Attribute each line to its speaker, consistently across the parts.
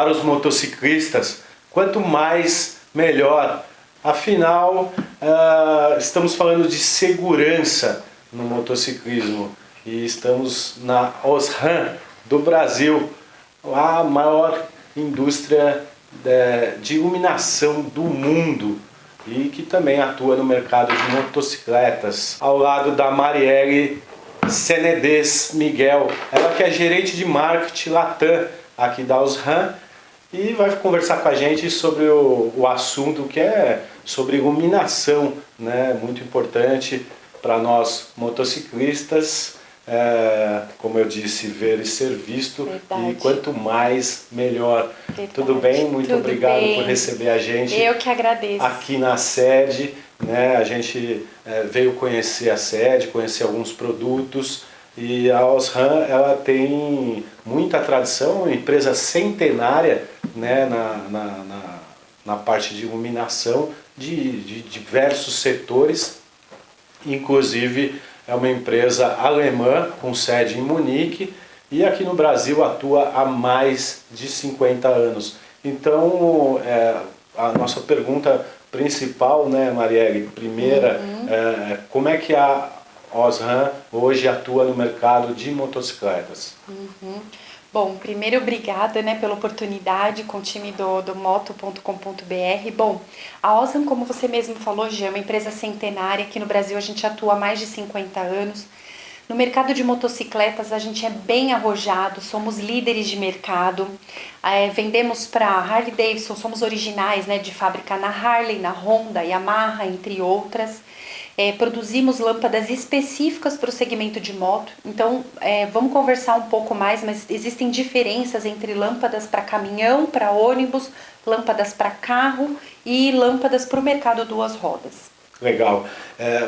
Speaker 1: para os motociclistas, quanto mais melhor. Afinal, estamos falando de segurança no motociclismo e estamos na Osram do Brasil, a maior indústria de iluminação do mundo e que também atua no mercado de motocicletas, ao lado da Marielle Senedes Miguel, ela que é gerente de marketing Latam aqui da Osram e vai conversar com a gente sobre o assunto que é sobre iluminação, né? Muito importante para nós motociclistas, como eu disse, ver e ser visto. Verdade. E quanto mais, melhor. Verdade. Tudo bem? Muito obrigado por receber a gente.
Speaker 2: Eu que agradeço.
Speaker 1: Aqui na sede, né? A gente veio conhecer a sede, conhecer alguns produtos. E a Osram, ela tem muita tradição, uma empresa centenária, né, na parte de iluminação de diversos setores, inclusive é uma empresa alemã com sede em Munique e aqui no Brasil atua há mais de 50 anos. Então, a nossa pergunta principal, né, Marielle, primeira, como é que a Osram hoje atua no mercado de motocicletas?
Speaker 2: Bom, primeiro obrigada, né, pela oportunidade com o time do moto.com.br. Bom, a Osram, como você mesmo falou, já é uma empresa centenária. Aqui no Brasil a gente atua há mais de 50 anos. No mercado de motocicletas a gente é bem arrojado, somos líderes de mercado. Vendemos para Harley Davidson, somos originais, né, de fábrica na Harley, na Honda, Yamaha, entre outras. Produzimos lâmpadas específicas para o segmento de moto, então vamos conversar um pouco mais, mas existem diferenças entre lâmpadas para caminhão, para ônibus, lâmpadas para carro e lâmpadas para o mercado duas rodas.
Speaker 1: Legal.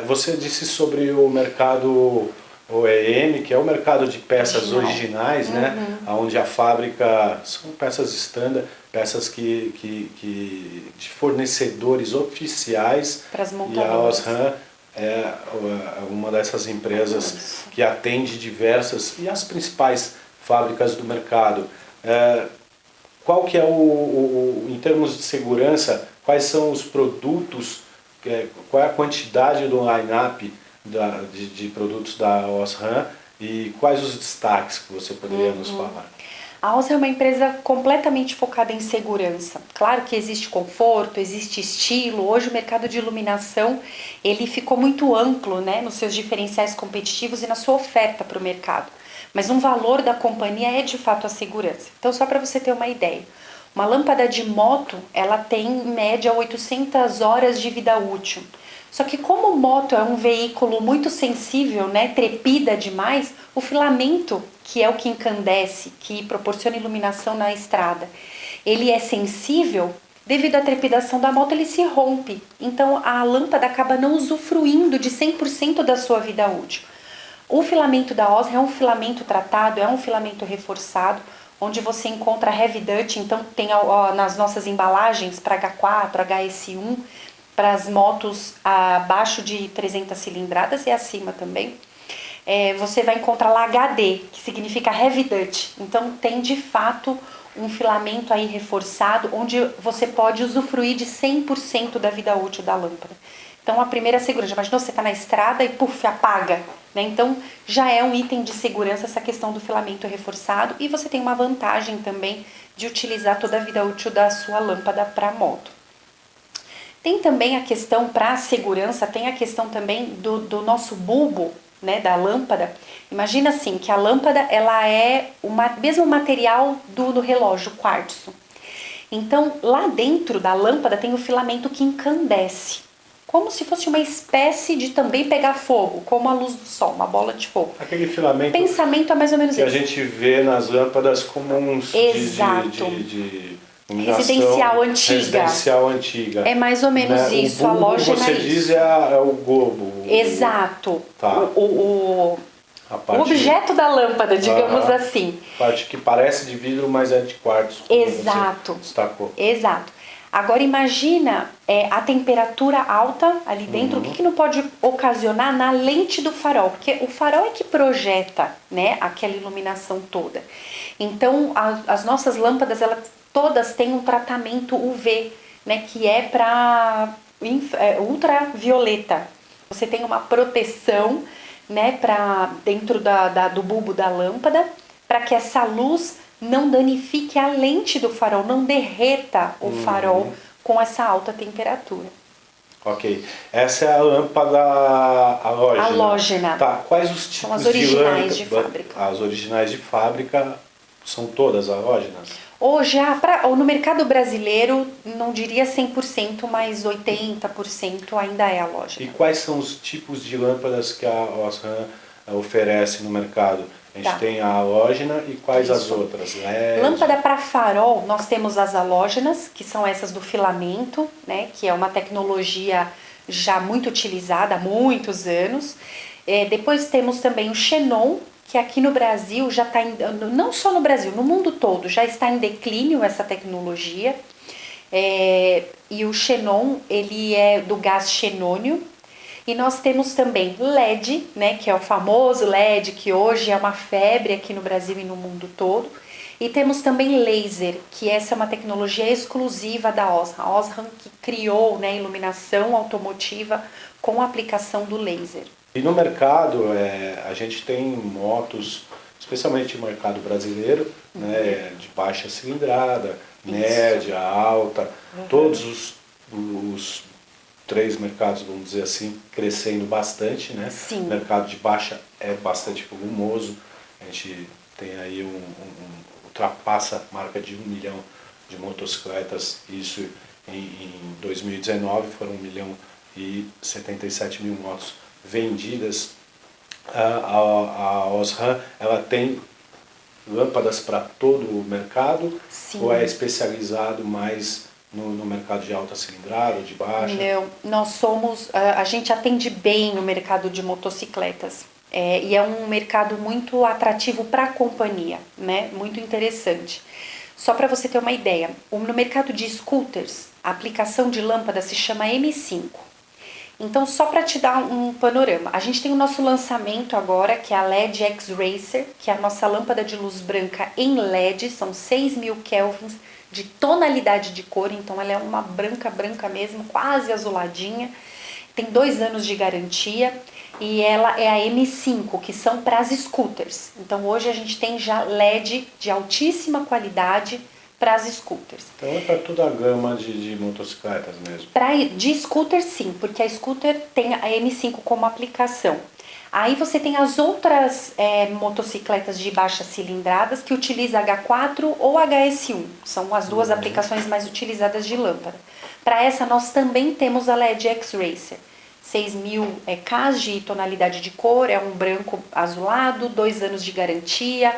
Speaker 1: Você disse sobre o mercado OEM, que é o mercado de peças originais, né? Onde a fábrica são peças standard, peças de fornecedores oficiais.
Speaker 2: Para as montadoras.
Speaker 1: E a Osram é uma dessas empresas que atende diversas e as principais fábricas do mercado. Qual que é em termos de segurança, quais são os produtos, qual é a quantidade do line-up de produtos da Osram e quais os destaques que você poderia nos falar?
Speaker 2: A Osram é uma empresa completamente focada em segurança. Claro que existe conforto, existe estilo. Hoje o mercado de iluminação ele ficou muito amplo, né, nos seus diferenciais competitivos e na sua oferta para o mercado. Mas um valor da companhia é de fato a segurança. Então, só para você ter uma ideia, uma lâmpada de moto ela tem em média 800 horas de vida útil. Só que como moto é um veículo muito sensível, né, trepida demais, o filamento, que é o que encandece, que proporciona iluminação na estrada, ele é sensível, devido à trepidação da moto ele se rompe. Então a lâmpada acaba não usufruindo de 100% da sua vida útil. O filamento da Osram é um filamento tratado, é um filamento reforçado, onde você encontra heavy duty, então tem nas nossas embalagens para H4, HS1, para as motos abaixo de 300 cilindradas e acima também, você vai encontrar lá HD, que significa Heavy Duty. Então tem de fato um filamento aí reforçado, onde você pode usufruir de 100% da vida útil da lâmpada. Então a primeira segurança, imaginou você está na estrada e puf, apaga, né? Então já é um item de segurança essa questão do filamento reforçado e você tem uma vantagem também de utilizar toda a vida útil da sua lâmpada para moto. Tem também a questão para a segurança, tem a questão também do nosso bulbo, né, da lâmpada. Imagina assim, que a lâmpada ela é o mesmo material do relógio, quartzo. Então, lá dentro da lâmpada tem o filamento que encandece, como se fosse uma espécie de também pegar fogo, como a luz do sol, uma bola de fogo.
Speaker 1: Aquele filamento
Speaker 2: o pensamento é mais ou menos
Speaker 1: que
Speaker 2: isso.
Speaker 1: A gente vê nas lâmpadas comuns.
Speaker 2: Exato.
Speaker 1: Residencial antiga.
Speaker 2: É mais ou menos, né? Isso,
Speaker 1: o bulbo,
Speaker 2: a loja
Speaker 1: você diz é o globo.
Speaker 2: Exato.
Speaker 1: Tá.
Speaker 2: O objeto da lâmpada, digamos assim.
Speaker 1: A parte que parece de vidro, mas é de quartzo.
Speaker 2: Exato.
Speaker 1: Você destacou.
Speaker 2: Exato. Agora imagina a temperatura alta ali dentro, o que não pode ocasionar na lente do farol, porque o farol é que projeta, né, aquela iluminação toda. Então as nossas lâmpadas elas todas têm um tratamento UV, né, que é para ultravioleta. Você tem uma proteção, né, para dentro do bulbo da lâmpada, para que essa luz não danifique a lente do farol, não derreta o farol com essa alta temperatura.
Speaker 1: Ok. Essa é a lâmpada halógena.
Speaker 2: Halógena.
Speaker 1: Tá. Quais os tipos
Speaker 2: São as originais
Speaker 1: de
Speaker 2: de fábrica.
Speaker 1: As originais de fábrica são todas halógenas?
Speaker 2: Hoje, no mercado brasileiro, não diria 100%, mas 80% ainda é halógena.
Speaker 1: E quais são os tipos de lâmpadas que a Osram oferece no mercado? A gente tem a halógena e quais as outras? LED?
Speaker 2: Lâmpada para farol, nós temos as halógenas, que são essas do filamento, né, que é uma tecnologia já muito utilizada há muitos anos. Depois temos também o xenon, que aqui no Brasil já está, não só no Brasil, no mundo todo, já está em declínio essa tecnologia. E o xenon, ele é do gás xenônio. E nós temos também LED, né, que é o famoso LED, que hoje é uma febre aqui no Brasil e no mundo todo. E temos também laser, que essa é uma tecnologia exclusiva da Osram. A Osram que criou, né, iluminação automotiva com a aplicação do laser.
Speaker 1: E no mercado, a gente tem motos, especialmente no mercado brasileiro, né, de baixa cilindrada, média, alta, todos os 3 mercados, vamos dizer assim, crescendo bastante, né?
Speaker 2: Sim.
Speaker 1: O mercado de baixa é bastante volumoso, a gente tem aí ultrapassa a marca de 1 milhão de motocicletas, isso em 2019 foram 1.077.000 motos vendidas. A Osram, ela tem lâmpadas para todo o mercado?
Speaker 2: Sim.
Speaker 1: Ou é especializado mais no mercado de alta cilindrada ou de baixa?
Speaker 2: Não, a gente atende bem no mercado de motocicletas. E é um mercado muito atrativo para a companhia, né? Muito interessante. Só para você ter uma ideia, no mercado de scooters, a aplicação de lâmpada se chama M5. Então, só para te dar um panorama, a gente tem o nosso lançamento agora, que é a LED X-Racer, que é a nossa lâmpada de luz branca em LED, são 6.000 kelvins de tonalidade de cor, então ela é uma branca mesmo, quase azuladinha, tem 2 anos de garantia e ela é a M5, que são para as scooters. Então hoje a gente tem já LED de altíssima qualidade para as scooters.
Speaker 1: Então é para toda a gama de motocicletas mesmo?
Speaker 2: De scooter sim, porque a scooter tem a M5 como aplicação. Aí você tem as outras motocicletas de baixa cilindradas que utilizam H4 ou HS1. São as duas aplicações mais utilizadas de lâmpada. Para essa nós também temos a LED X-Racer. 6.000 Ks de tonalidade de cor, é um branco azulado, 2 anos de garantia.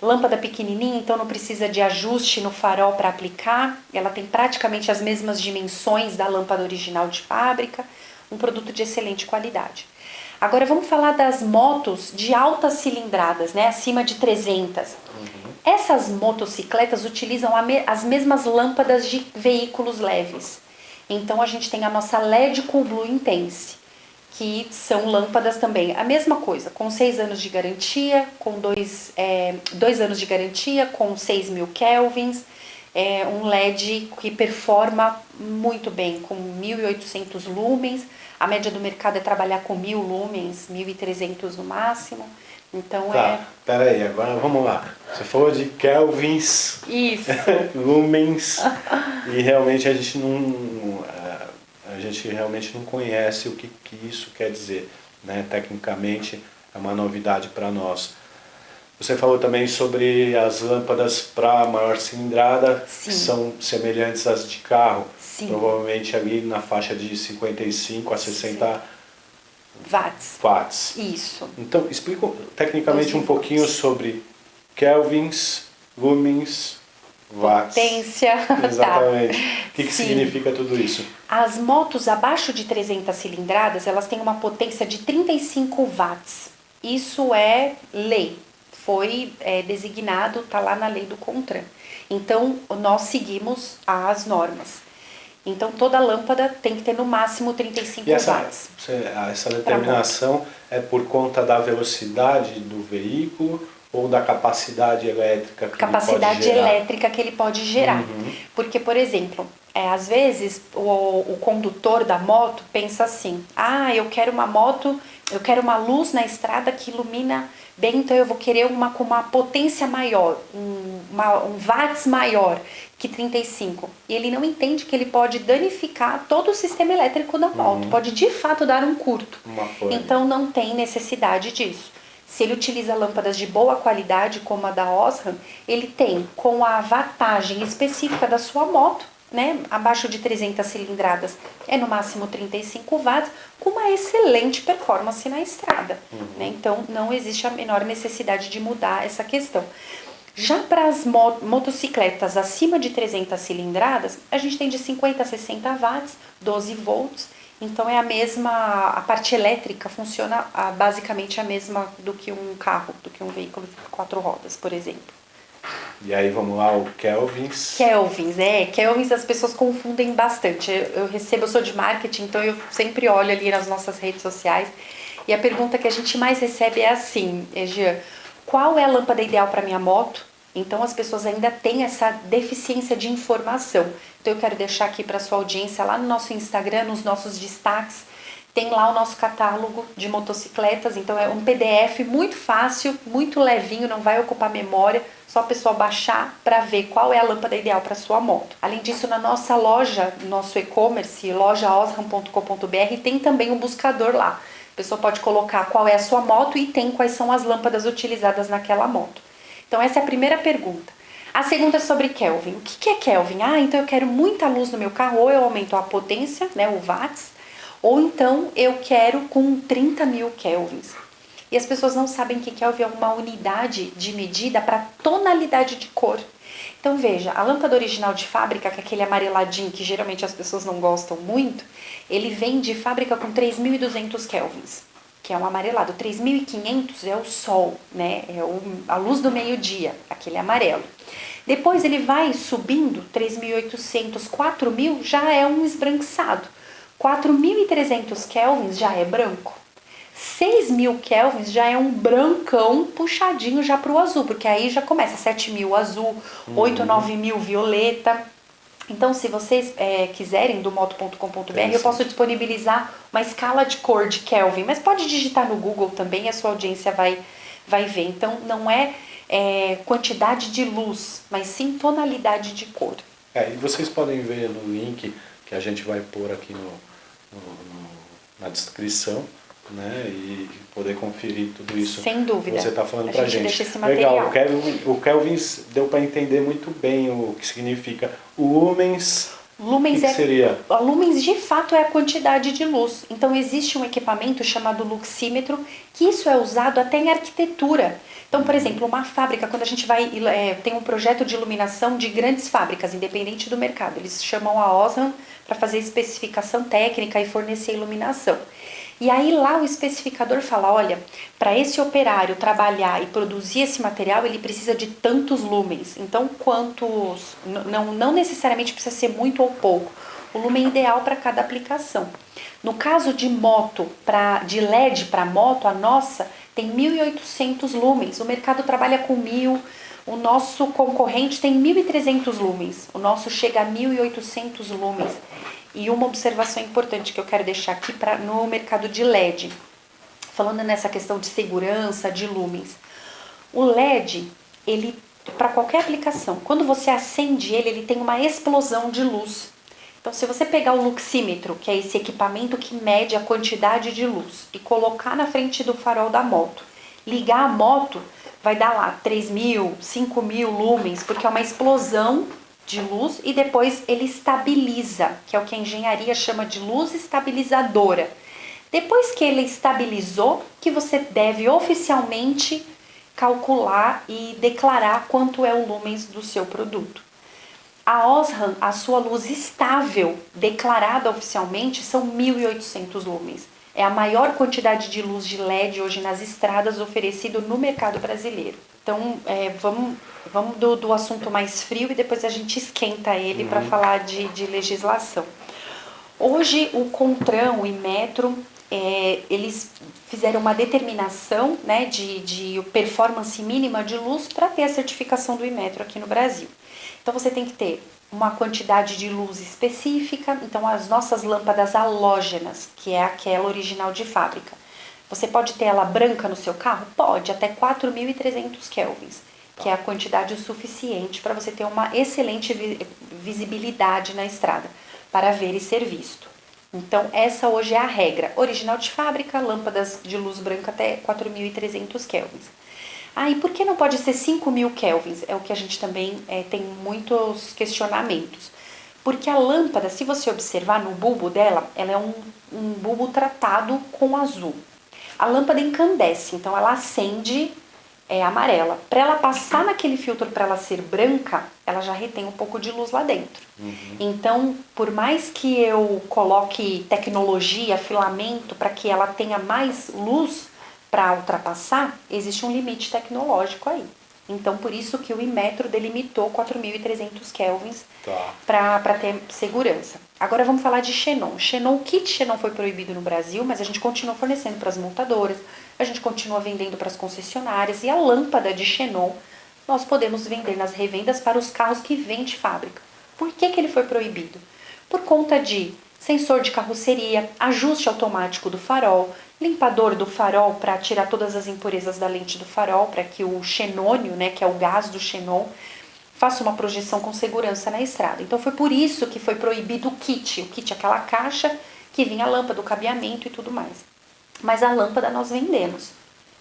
Speaker 2: Lâmpada pequenininha, então não precisa de ajuste no farol para aplicar. Ela tem praticamente as mesmas dimensões da lâmpada original de fábrica. Um produto de excelente qualidade. Agora vamos falar das motos de altas cilindradas, né, acima de 300. Essas motocicletas utilizam as mesmas lâmpadas de veículos leves. Então a gente tem a nossa LED Cool Blue Intense, que são lâmpadas também, a mesma coisa, com 6 anos de garantia, com 2 anos de garantia, com 6.000 kelvins, um LED que performa muito bem, com 1.800 lumens, a média do mercado é trabalhar com 1.000 lumens, 1.300 no máximo, então
Speaker 1: Peraí, agora vamos lá, você falou de kelvins,
Speaker 2: isso.
Speaker 1: lumens, e realmente a gente realmente não conhece o que isso quer dizer, né? Tecnicamente é uma novidade para nós. Você falou também sobre as lâmpadas para maior cilindrada,
Speaker 2: Sim.
Speaker 1: Que são semelhantes às de carro,
Speaker 2: Sim.
Speaker 1: provavelmente ali na faixa de 55 a 60 watts.
Speaker 2: Isso.
Speaker 1: Então, explica tecnicamente um pouquinho sobre kelvins, lumens, watts.
Speaker 2: Potência.
Speaker 1: Exatamente. O que
Speaker 2: Sim.
Speaker 1: significa tudo isso?
Speaker 2: As motos abaixo de 300 cilindradas, elas têm uma potência de 35 watts. Isso é lei. Foi designado, está lá na lei do CONTRAN. Então, nós seguimos as normas. Então, toda lâmpada tem que ter no máximo 35 watts.
Speaker 1: Essa determinação é por conta da velocidade do veículo ou da capacidade elétrica que ele pode
Speaker 2: Capacidade
Speaker 1: gerar?
Speaker 2: elétrica que ele pode gerar. Porque, por exemplo, às vezes o condutor da moto pensa assim: ah, eu quero uma moto, eu quero uma luz na estrada que ilumina bem, então eu vou querer uma com uma potência maior, um watts maior que 35. E ele não entende que ele pode danificar todo o sistema elétrico da moto, pode de fato dar um curto. Então não tem necessidade disso. Se ele utiliza lâmpadas de boa qualidade, como a da Osram, ele tem com a wattagem específica da sua moto, né, abaixo de 300 cilindradas, é no máximo 35 watts, com uma excelente performance na estrada. Né? Então, não existe a menor necessidade de mudar essa questão. Já para as motocicletas acima de 300 cilindradas, a gente tem de 50 a 60 watts, 12 volts. Então é a mesma, a parte elétrica funciona basicamente a mesma do que um carro, do que um veículo de 4 rodas, por exemplo.
Speaker 1: E aí vamos lá, o Kelvins.
Speaker 2: Kelvins as pessoas confundem bastante. Eu sou de marketing, então eu sempre olho ali nas nossas redes sociais e a pergunta que a gente mais recebe é assim, Jean, qual é a lâmpada ideal para minha moto? Então as pessoas ainda têm essa deficiência de informação. Então eu quero deixar aqui para sua audiência lá no nosso Instagram, nos nossos destaques, tem lá o nosso catálogo de motocicletas. Então é um PDF muito fácil, muito levinho, não vai ocupar memória, só a pessoa baixar para ver qual é a lâmpada ideal para sua moto. Além disso, na nossa loja, nosso e-commerce, lojaosram.com.br, tem também um buscador lá. A pessoa pode colocar qual é a sua moto e tem quais são as lâmpadas utilizadas naquela moto. Então essa é a primeira pergunta. A segunda é sobre Kelvin. O que é Kelvin? Ah, então eu quero muita luz no meu carro, ou eu aumento a potência, né, o watts, ou então eu quero com 30 mil kelvins. E as pessoas não sabem que Kelvin é uma unidade de medida para tonalidade de cor. Então veja, a lâmpada original de fábrica, com aquele amareladinho que geralmente as pessoas não gostam muito, ele vem de fábrica com 3.200 kelvins, que é um amarelado. 3.500 é o sol, né? É a luz do meio-dia, aquele amarelo. Depois ele vai subindo, 3.800, 4.000 já é um esbranquiçado. 4.300 kelvins já é branco. 6.000 kelvins já é um brancão puxadinho já para o azul, porque aí já começa 7.000 azul, 8, 9.000 violeta. Então, se vocês quiserem, do moto.com.br, eu posso disponibilizar uma escala de cor de Kelvin, mas pode digitar no Google também, a sua audiência vai ver. Então, não é quantidade de luz, mas sim tonalidade de cor.
Speaker 1: E vocês podem ver no link que a gente vai pôr aqui na descrição, né, e poder conferir tudo isso.
Speaker 2: Sem dúvida.
Speaker 1: Que você está falando para a gente.
Speaker 2: Deixa esse material.
Speaker 1: Legal, o Kelvins deu para entender muito bem o que significa. O lumens,
Speaker 2: Lumens
Speaker 1: que seria?
Speaker 2: A lumens de fato é a quantidade de luz. Então existe um equipamento chamado luxímetro, que isso é usado até em arquitetura. Então, por exemplo, uma fábrica, quando a gente tem um projeto de iluminação de grandes fábricas, independente do mercado, eles chamam a Osram para fazer especificação técnica e fornecer iluminação. E aí lá o especificador fala, olha, para esse operário trabalhar e produzir esse material, ele precisa de tantos lumens. Então, quantos, não necessariamente precisa ser muito ou pouco. O lumen ideal para cada aplicação. No caso de moto, de LED para moto, a nossa tem 1.800 lumens. O mercado trabalha com 1.000, o nosso concorrente tem 1.300 lumens. O nosso chega a 1.800 lumens. E uma observação importante que eu quero deixar aqui no mercado de LED, falando nessa questão de segurança, de lumens. O LED, ele para qualquer aplicação, quando você acende ele tem uma explosão de luz. Então, se você pegar o luxímetro, que é esse equipamento que mede a quantidade de luz, e colocar na frente do farol da moto, ligar a moto, vai dar lá 3.000, 5.000 lumens, porque é uma explosão de luz, e depois ele estabiliza, que é o que a engenharia chama de luz estabilizadora. Depois que ele estabilizou, que você deve oficialmente calcular e declarar quanto é o lumens do seu produto. A Osram, a sua luz estável, declarada oficialmente, são 1.800 lumens. É a maior quantidade de luz de LED hoje nas estradas oferecido no mercado brasileiro. Então, vamos do assunto mais frio e depois a gente esquenta ele para falar de legislação. Hoje o CONTRAN, o Inmetro, eles fizeram uma determinação, né, de performance mínima de luz para ter a certificação do Inmetro aqui no Brasil. Então você tem que ter uma quantidade de luz específica. Então as nossas lâmpadas halógenas, que é aquela original de fábrica, você pode ter ela branca no seu carro? Pode, até 4.300 kelvins, que é a quantidade o suficiente para você ter uma excelente visibilidade na estrada, para ver e ser visto. Então essa hoje é a regra. Original de fábrica, lâmpadas de luz branca até 4.300 kelvins. E por que não pode ser 5.000 kelvins? É o que a gente também tem muitos questionamentos. Porque a lâmpada, se você observar no bulbo dela, ela é um bulbo tratado com azul. A lâmpada incandesce, então ela acende amarela. Para ela passar naquele filtro, para ela ser branca, ela já retém um pouco de luz lá dentro. Então, por mais que eu coloque tecnologia, filamento, para que ela tenha mais luz para ultrapassar, existe um limite tecnológico aí. Então, por isso que o Inmetro delimitou 4.300 kelvins para ter segurança. Agora vamos falar de xenon. O kit xenon foi proibido no Brasil, mas a gente continua fornecendo para as montadoras, a gente continua vendendo para as concessionárias, e a lâmpada de xenon nós podemos vender nas revendas para os carros que vêm de fábrica. Por que ele foi proibido? Por conta de sensor de carroceria, ajuste automático do farol, limpador do farol para tirar todas as impurezas da lente do farol, para que o xenônio, né, que é o gás do xenon, faça uma projeção com segurança na estrada. Então foi por isso que foi proibido o kit. O kit é aquela caixa que vinha a lâmpada, o cabeamento e tudo mais. Mas a lâmpada nós vendemos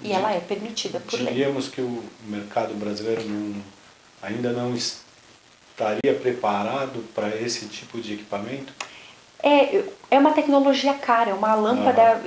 Speaker 2: e ela é permitida por lei.
Speaker 1: Diríamos que o mercado brasileiro ainda não estaria preparado para esse tipo de equipamento?
Speaker 2: É uma tecnologia cara, uma lâmpada,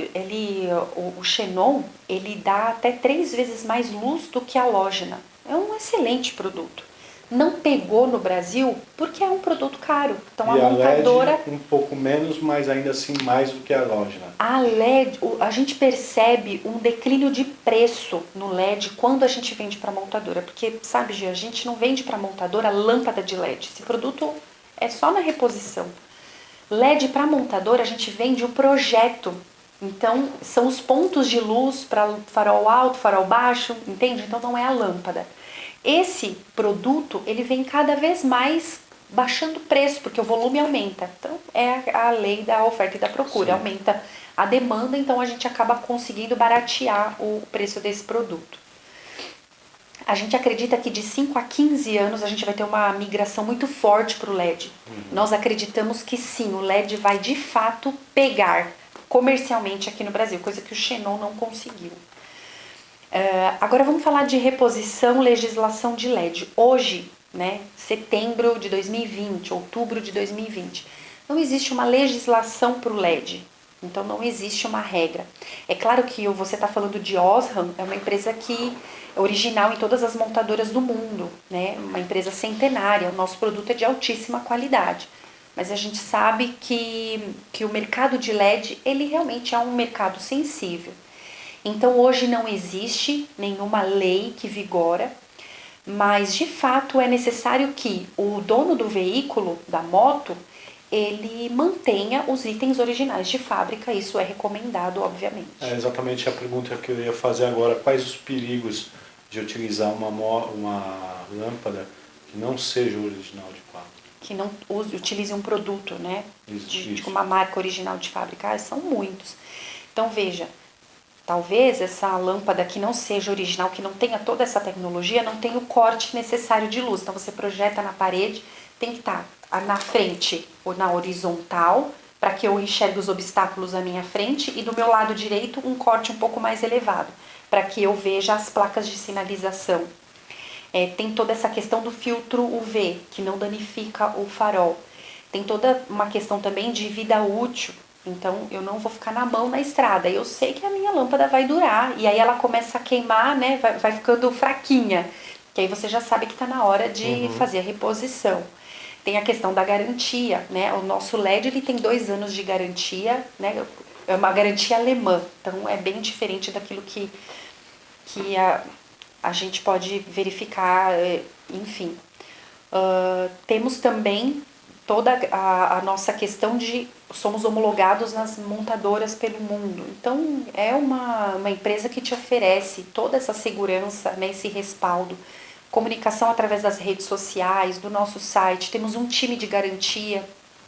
Speaker 2: o xenon, ele dá até 3 vezes mais luz do que a halógena. É um excelente produto. Não pegou no Brasil porque é um produto caro. Então a montadora...
Speaker 1: LED um pouco menos, mas ainda assim mais do que a halógena.
Speaker 2: A LED, a gente percebe um declínio de preço no LED quando a gente vende para montadora. Porque, sabe, Gia, a gente não vende para montadora lâmpada de LED. Esse produto é só na reposição. LED para montadora a gente vende o projeto. Então são os pontos de luz para farol alto, farol baixo, entende? Então não é a lâmpada. Esse produto ele vem cada vez mais baixando o preço, porque o volume aumenta. Então é a lei da oferta e da procura. Sim. Aumenta a demanda, então a gente acaba conseguindo baratear o preço desse produto. A gente acredita que de 5 a 15 anos a gente vai ter uma migração muito forte para o LED. Nós acreditamos que sim, o LED vai de fato pegar comercialmente aqui no Brasil, coisa que o xenon não conseguiu. Agora vamos falar de reposição, legislação de LED. Hoje, né, setembro de 2020, outubro de 2020, não existe uma legislação para o LED. Então não existe uma regra. É claro que você está falando de Osram, é uma empresa que é original em todas as montadoras do mundo, né? Uma empresa centenária, o nosso produto é de altíssima qualidade. Mas a gente sabe que o mercado de LED, ele realmente é um mercado sensível. Então hoje não existe nenhuma lei que vigora, mas de fato é necessário que o dono do veículo, da moto, ele mantenha os itens originais de fábrica, isso é recomendado, obviamente.
Speaker 1: É exatamente a pergunta que eu ia fazer agora. Quais os perigos de utilizar uma lâmpada que não seja original de fábrica?
Speaker 2: Que não utilize um produto, né?
Speaker 1: Isso.
Speaker 2: De uma marca original de fábrica. São muitos. Então veja, talvez essa lâmpada que não seja original, que não tenha toda essa tecnologia, não tenha o corte necessário de luz. Então você projeta na parede, tem que estar na frente ou na horizontal, para que eu enxergue os obstáculos à minha frente, e do meu lado direito um corte um pouco mais elevado, para que eu veja as placas de sinalização. Tem toda essa questão do filtro UV, que não danifica o farol. Tem toda uma questão também de vida útil. Então eu não vou ficar na mão na estrada. Eu sei que a minha lâmpada vai durar. E aí ela começa a queimar, né? Vai ficando fraquinha. Que aí você já sabe que está na hora de fazer a reposição. Tem a questão da garantia, né? O nosso LED ele tem 2 anos de garantia, né? É uma garantia alemã. Então é bem diferente daquilo que a gente pode verificar, enfim. Temos também toda a nossa questão de somos homologados nas montadoras pelo mundo. Então é uma empresa que te oferece toda essa segurança, né, esse respaldo. Comunicação através das redes sociais, do nosso site. Temos um time de garantia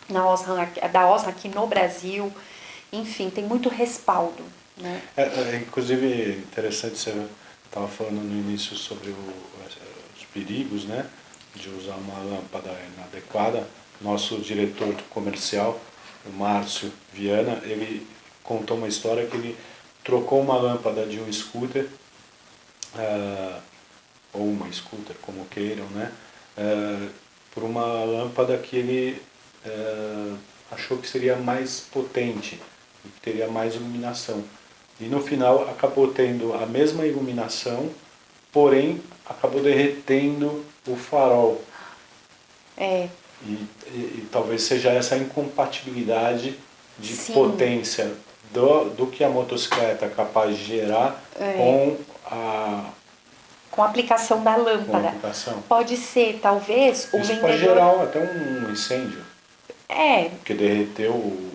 Speaker 2: da Osram aqui no Brasil. Enfim, tem muito respaldo. Né?
Speaker 1: Inclusive, interessante, você estava falando no início sobre os perigos, né, de usar uma lâmpada inadequada. Nosso diretor comercial, o Márcio Viana, ele contou uma história que ele trocou uma lâmpada de um scooter, ou uma scooter, como queiram, né, por uma lâmpada que ele achou que seria mais potente, que teria mais iluminação. E no final acabou tendo a mesma iluminação, porém acabou derretendo o farol. E talvez seja essa incompatibilidade de
Speaker 2: Sim.
Speaker 1: potência do que a motocicleta é capaz de gerar
Speaker 2: com a aplicação da lâmpada. Pode ser, talvez, o vendedor...
Speaker 1: pode gerar até um incêndio. Porque derreteu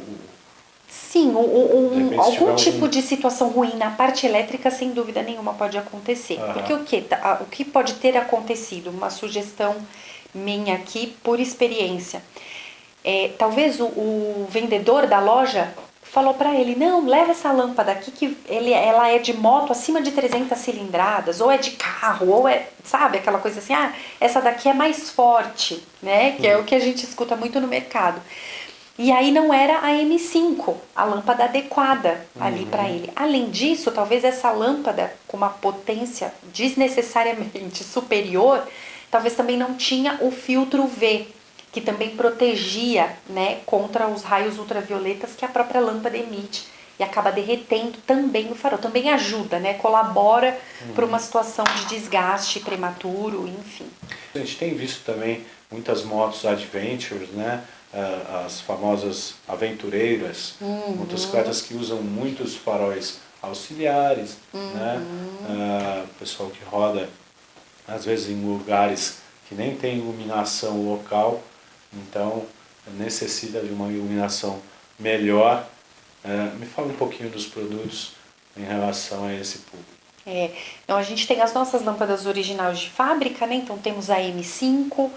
Speaker 2: Sim, algum tipo de situação ruim na parte elétrica, sem dúvida nenhuma, pode acontecer. Porque o que pode ter acontecido? Uma sugestão minha aqui, por experiência. Talvez o vendedor da loja falou para ele, não, leva essa lâmpada aqui que ela é de moto acima de 300 cilindradas, ou é de carro, ou sabe, aquela coisa assim, essa daqui é mais forte, né? Que é o que a gente escuta muito no mercado. E aí não era a M5, a lâmpada adequada ali para ele. Além disso, talvez essa lâmpada com uma potência desnecessariamente superior, talvez também não tinha o filtro V, que também protegia, né, contra os raios ultravioletas que a própria lâmpada emite e acaba derretendo também o farol. Também ajuda, né, colabora para uma situação de desgaste prematuro, enfim.
Speaker 1: A gente tem visto também muitas motos adventures, né? As famosas aventureiras, motocicletas que usam muitos faróis auxiliares, né? O pessoal que roda às vezes em lugares que nem tem iluminação local, então necessita de uma iluminação melhor. Me fala um pouquinho dos produtos em relação a esse público.
Speaker 2: Então a gente tem as nossas lâmpadas originais de fábrica, né? Então temos a M5,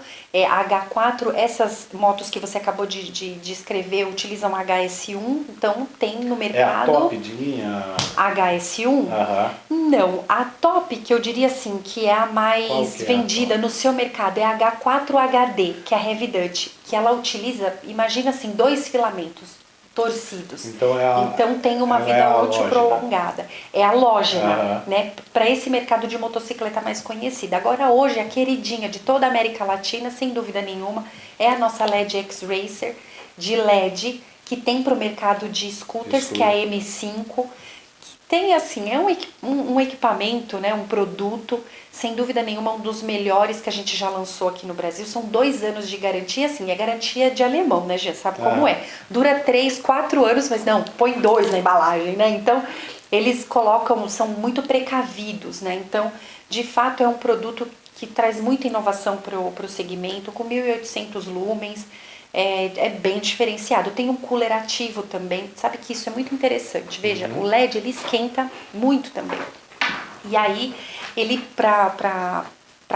Speaker 2: a H4, essas motos que você acabou de descrever utilizam HS1, então tem no mercado...
Speaker 1: É a top de linha?
Speaker 2: HS1? Não, a top, que eu diria assim, que é a mais vendida no seu mercado, é a H4HD, que é a Heavy Duty, que ela utiliza, imagina assim, 2 filamentos torcidos. Então tem uma vida útil prolongada. É a halógena, né? Para esse mercado de motocicleta mais conhecida. Agora hoje a queridinha de toda a América Latina, sem dúvida nenhuma, é a nossa LED X-Racer de LED, que tem para o mercado de scooters, que é a M5, que tem assim, é um equipamento, né? Um produto, sem dúvida nenhuma, um dos melhores que a gente já lançou aqui no Brasil. São 2 anos de garantia, assim, é garantia de alemão, né, gente? Sabe como é? Dura 3, 4 anos, mas não, põe 2 na embalagem, né? Então, eles colocam, são muito precavidos, né? Então, de fato, é um produto que traz muita inovação para o segmento, com 1.800 lumens, é bem diferenciado. Tem um cooler ativo também, sabe que isso é muito interessante. Veja, o LED, ele esquenta muito também. E aí, ele, para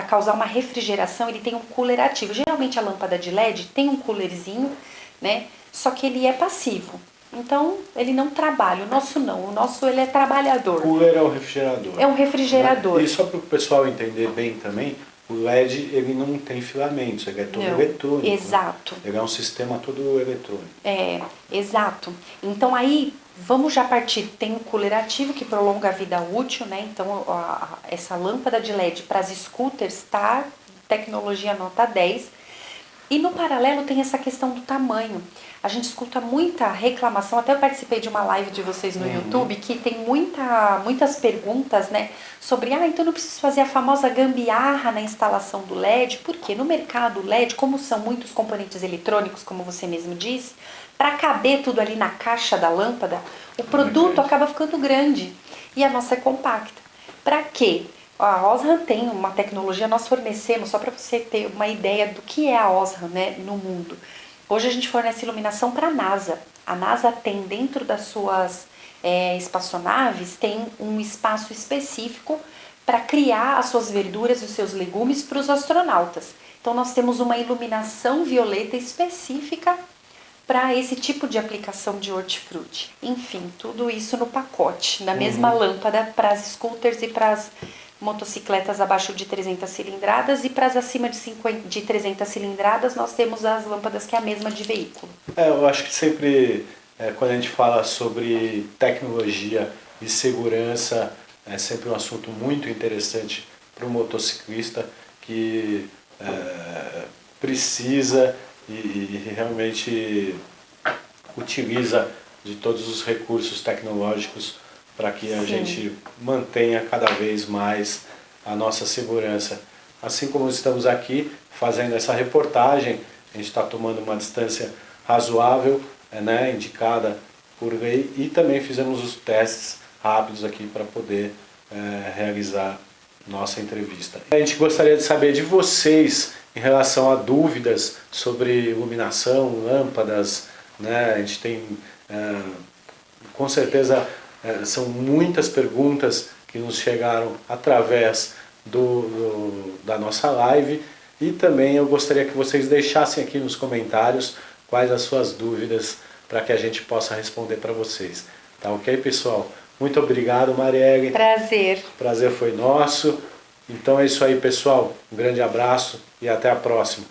Speaker 2: causar uma refrigeração, ele tem um cooler ativo. Geralmente a lâmpada de LED tem um coolerzinho, né? Só que ele é passivo. Então, ele não trabalha. O nosso não. O nosso, ele é trabalhador.
Speaker 1: O cooler é o refrigerador.
Speaker 2: É um refrigerador.
Speaker 1: E só para o pessoal entender bem também, o LED, ele não tem filamentos, ele é todo eletrônico.
Speaker 2: Exato.
Speaker 1: Né? Ele é um sistema todo eletrônico.
Speaker 2: Exato. Então, aí... Vamos já partir, tem um cooler ativo que prolonga a vida útil, né? Então essa lâmpada de LED para as scooters está tecnologia nota 10. E no paralelo tem essa questão do tamanho. A gente escuta muita reclamação, até eu participei de uma live de vocês no YouTube, que tem muitas perguntas, né? Sobre, então não preciso fazer a famosa gambiarra na instalação do LED, porque no mercado LED, como são muitos componentes eletrônicos, como você mesmo disse, para caber tudo ali na caixa da lâmpada, o produto acaba ficando grande e a nossa é compacta. Para quê? A Osram tem uma tecnologia, nós fornecemos, só para você ter uma ideia do que é a Osram, né, no mundo. Hoje a gente fornece iluminação para a NASA. A NASA tem dentro das suas espaçonaves, tem um espaço específico para criar as suas verduras e os seus legumes para os astronautas. Então nós temos uma iluminação violeta específica para esse tipo de aplicação de hortifruti. Enfim, tudo isso no pacote, na mesma lâmpada para as scooters e para as motocicletas abaixo de 300 cilindradas, e para as acima de 300 cilindradas nós temos as lâmpadas que é a mesma de veículo.
Speaker 1: Eu acho que sempre quando a gente fala sobre tecnologia e segurança, é sempre um assunto muito interessante para o motociclista que precisa e realmente utiliza de todos os recursos tecnológicos para que a gente mantenha cada vez mais a nossa segurança. Assim como estamos aqui fazendo essa reportagem, a gente está tomando uma distância razoável, né, indicada por lei, e também fizemos os testes rápidos aqui para poder realizar nossa entrevista. A gente gostaria de saber de vocês em relação a dúvidas sobre iluminação, lâmpadas, né? A gente tem, com certeza, são muitas perguntas que nos chegaram através da nossa live, e também eu gostaria que vocês deixassem aqui nos comentários quais as suas dúvidas para que a gente possa responder para vocês. Tá ok, pessoal? Muito obrigado, Marielle.
Speaker 2: Prazer.
Speaker 1: O prazer foi nosso. Então é isso aí, pessoal. Um grande abraço e até a próxima.